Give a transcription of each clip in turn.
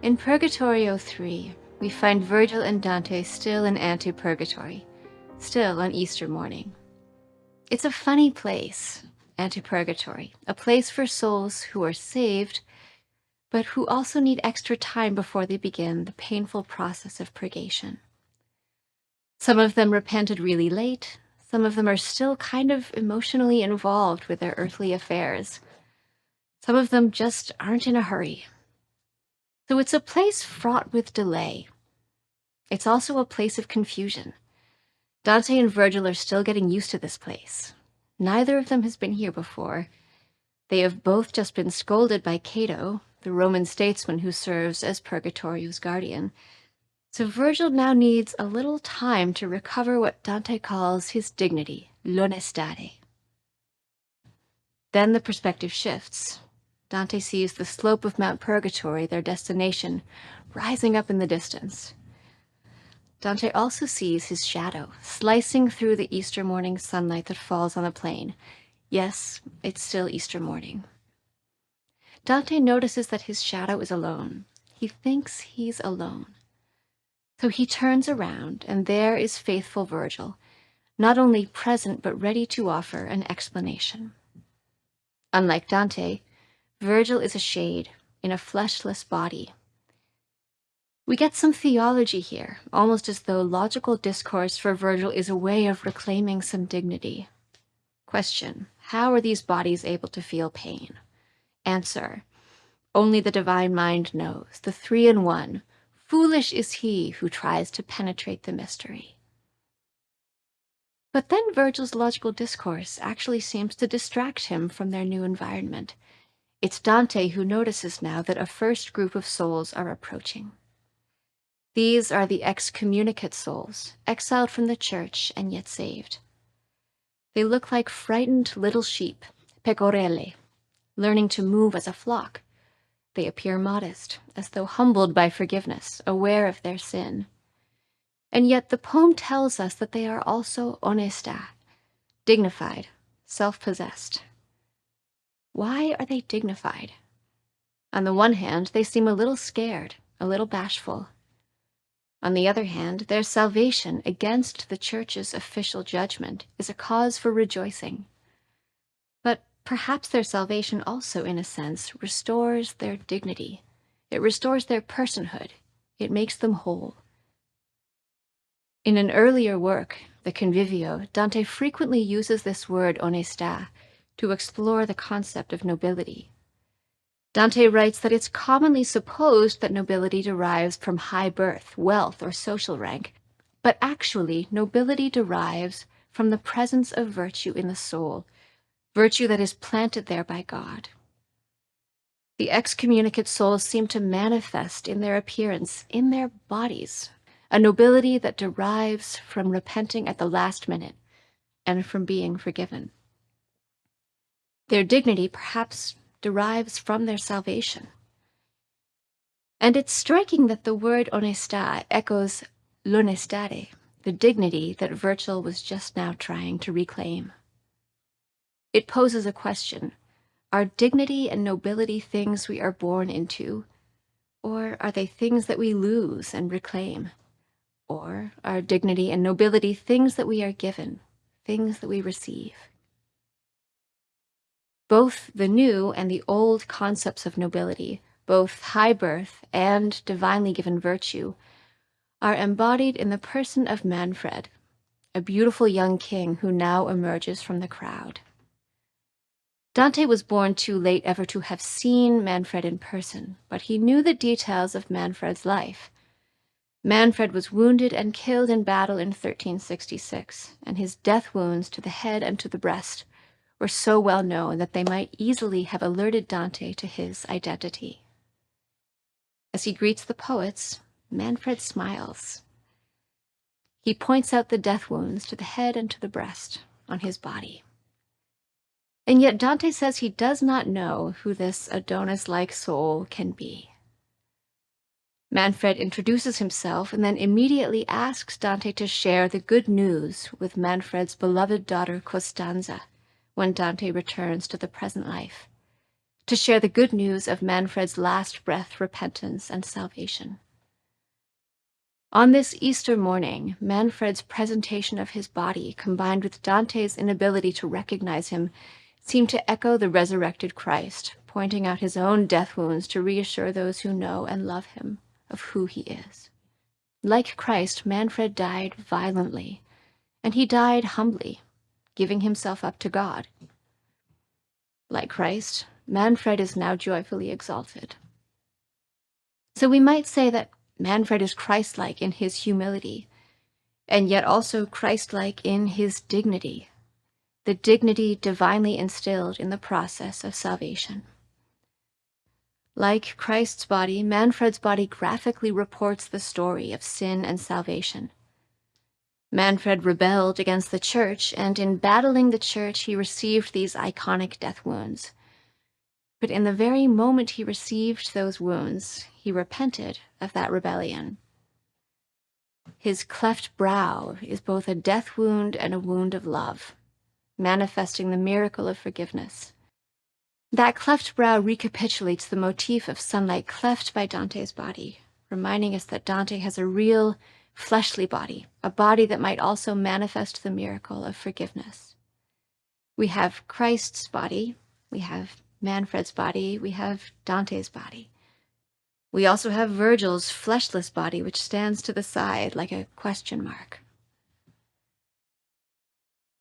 In Purgatorio 3, we find Virgil and Dante still in Antipurgatory, still on Easter morning. It's a funny place, Antipurgatory, a place for souls who are saved, but who also need extra time before they begin the painful process of purgation. Some of them repented really late. Some of them are still kind of emotionally involved with their earthly affairs. Some of them just aren't in a hurry. So it's a place fraught with delay. It's also a place of confusion. Dante and Virgil are still getting used to this place. Neither of them has been here before. They have both just been scolded by Cato, the Roman statesman who serves as Purgatorio's guardian. So Virgil now needs a little time to recover what Dante calls his dignity, l'onestade. Then the perspective shifts. Dante sees the slope of Mount Purgatory, their destination, rising up in the distance. Dante also sees his shadow slicing through the Easter morning sunlight that falls on the plain. Yes, it's still Easter morning. Dante notices that his shadow is alone. He thinks he's alone. So he turns around, and there is faithful Virgil, not only present but ready to offer an explanation. Unlike Dante, Virgil is a shade in a fleshless body. We get some theology here, almost as though logical discourse for Virgil is a way of reclaiming some dignity. Question: how are these bodies able to feel pain? Answer: only the divine mind knows, the three in one. Foolish is he who tries to penetrate the mystery. But then Virgil's logical discourse actually seems to distract him from their new environment. It's Dante who notices now that a first group of souls are approaching. These are the excommunicate souls, exiled from the church and yet saved. They look like frightened little sheep, pecorelle, learning to move as a flock. They appear modest, as though humbled by forgiveness, aware of their sin. And yet the poem tells us that they are also onesta, dignified, self-possessed. Why are they dignified? On the one hand, they seem a little scared, a little bashful. On the other hand, their salvation against the church's official judgment is a cause for rejoicing. But perhaps their salvation also, in a sense, restores their dignity. It restores their personhood. It makes them whole. In an earlier work, the Convivio, Dante frequently uses this word onesta to explore the concept of nobility. Dante writes that it's commonly supposed that nobility derives from high birth, wealth, or social rank, but actually nobility derives from the presence of virtue in the soul, virtue that is planted there by God. The excommunicate souls seem to manifest in their appearance, in their bodies, a nobility that derives from repenting at the last minute and from being forgiven. Their dignity perhaps derives from their salvation. And it's striking that the word onesta echoes l'onestade, the dignity that Virgil was just now trying to reclaim. It poses a question: are dignity and nobility things we are born into, or are they things that we lose and reclaim? Or are dignity and nobility things that we are given, things that we receive? Both the new and the old concepts of nobility, both high birth and divinely given virtue, are embodied in the person of Manfred, a beautiful young king who now emerges from the crowd. Dante was born too late ever to have seen Manfred in person, but he knew the details of Manfred's life. Manfred was wounded and killed in battle in 1366, and his death wounds to the head and to the breast were so well known that they might easily have alerted Dante to his identity. As he greets the poets, Manfred smiles. He points out the death wounds to the head and to the breast on his body. And yet Dante says he does not know who this Adonis-like soul can be. Manfred introduces himself and then immediately asks Dante to share the good news with Manfred's beloved daughter Costanza when Dante returns to the present life. to share the good news of Manfred's last breath, repentance, and salvation. On this Easter morning, Manfred's presentation of his body, combined with Dante's inability to recognize him, seemed to echo the resurrected Christ, pointing out his own death wounds to reassure those who know and love him of who he is. Like Christ, Manfred died violently, and he died humbly, giving himself up to God. Like Christ, Manfred is now joyfully exalted. So we might say that Manfred is Christlike in his humility, and yet also Christlike in his dignity, the dignity divinely instilled in the process of salvation. Like Christ's body, Manfred's body graphically reports the story of sin and salvation. Manfred rebelled against the church, and in battling the church, he received these iconic death wounds. But in the very moment he received those wounds, he repented of that rebellion. His cleft brow is both a death wound and a wound of love, manifesting the miracle of forgiveness. That cleft brow recapitulates the motif of sunlight cleft by Dante's body, reminding us that Dante has a real, fleshly body, a body that might also manifest the miracle of forgiveness. We have Christ's body, we have Manfred's body, we have Dante's body. We also have Virgil's fleshless body, which stands to the side like a question mark.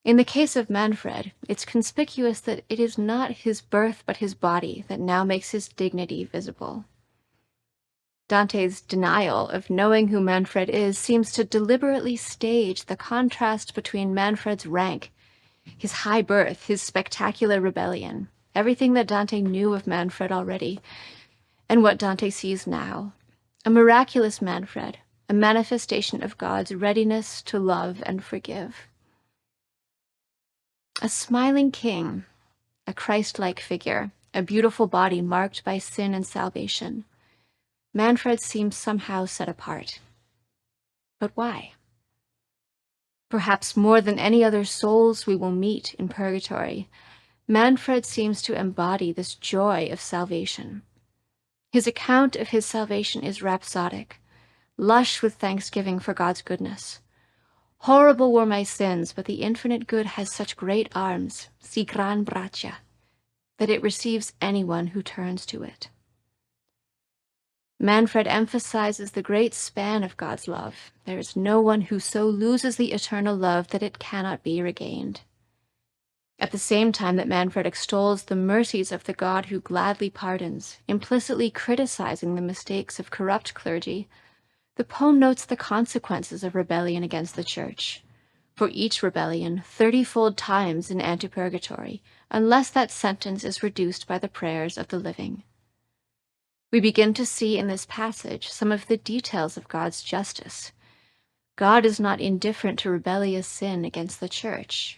In the case of Manfred, it's conspicuous that it is not his birth but his body that now makes his dignity visible. Dante's denial of knowing who Manfred is seems to deliberately stage the contrast between Manfred's rank, his high birth, his spectacular rebellion, everything that Dante knew of Manfred already, and what Dante sees now, a miraculous Manfred, a manifestation of God's readiness to love and forgive. A smiling king, a Christ-like figure, a beautiful body marked by sin and salvation. Manfred seems somehow set apart. But why? Perhaps more than any other souls we will meet in Purgatory, Manfred seems to embody this joy of salvation. His account of his salvation is rhapsodic, lush with thanksgiving for God's goodness. Horrible were my sins, but the infinite good has such great arms, si gran braccia, that it receives anyone who turns to it. Manfred emphasizes the great span of God's love. There is no one who so loses the eternal love that it cannot be regained. At the same time that Manfred extols the mercies of the God who gladly pardons, implicitly criticizing the mistakes of corrupt clergy, the poem notes the consequences of rebellion against the Church. For each rebellion, 30-fold times in antipurgatory, unless that sentence is reduced by the prayers of the living. We begin to see in this passage some of the details of God's justice. God is not indifferent to rebellious sin against the Church.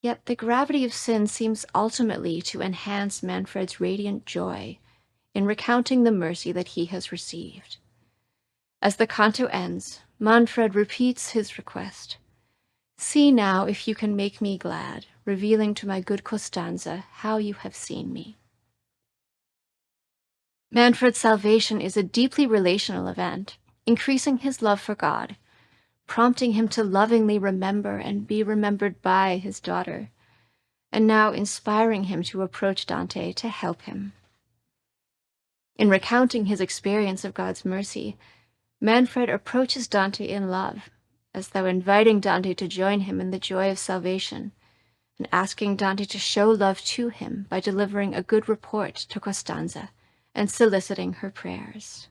Yet the gravity of sin seems ultimately to enhance Manfred's radiant joy in recounting the mercy that he has received. As the canto ends, Manfred repeats his request. See now if you can make me glad, revealing to my good Costanza how you have seen me. Manfred's salvation is a deeply relational event, increasing his love for God, prompting him to lovingly remember and be remembered by his daughter, and now inspiring him to approach Dante to help him. In recounting his experience of God's mercy, Manfred approaches Dante in love, as though inviting Dante to join him in the joy of salvation, and asking Dante to show love to him by delivering a good report to Costanza and soliciting her prayers.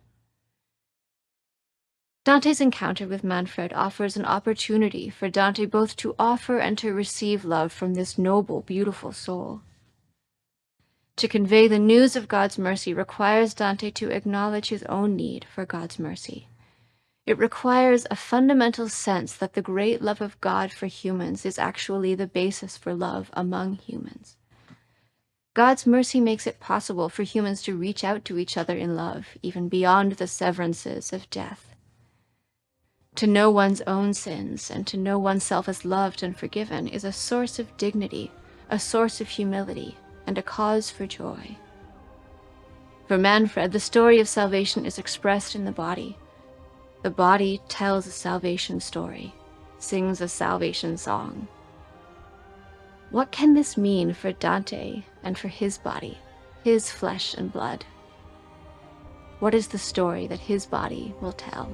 Dante's encounter with Manfred offers an opportunity for Dante both to offer and to receive love from this noble, beautiful soul. To convey the news of God's mercy requires Dante to acknowledge his own need for God's mercy. It requires a fundamental sense that the great love of God for humans is actually the basis for love among humans. God's mercy makes it possible for humans to reach out to each other in love, even beyond the severances of death. To know one's own sins and to know oneself as loved and forgiven is a source of dignity, a source of humility, and a cause for joy. For Manfred, the story of salvation is expressed in the body. The body tells a salvation story, sings a salvation song. What can this mean for Dante and for his body, his flesh and blood? What is the story that his body will tell?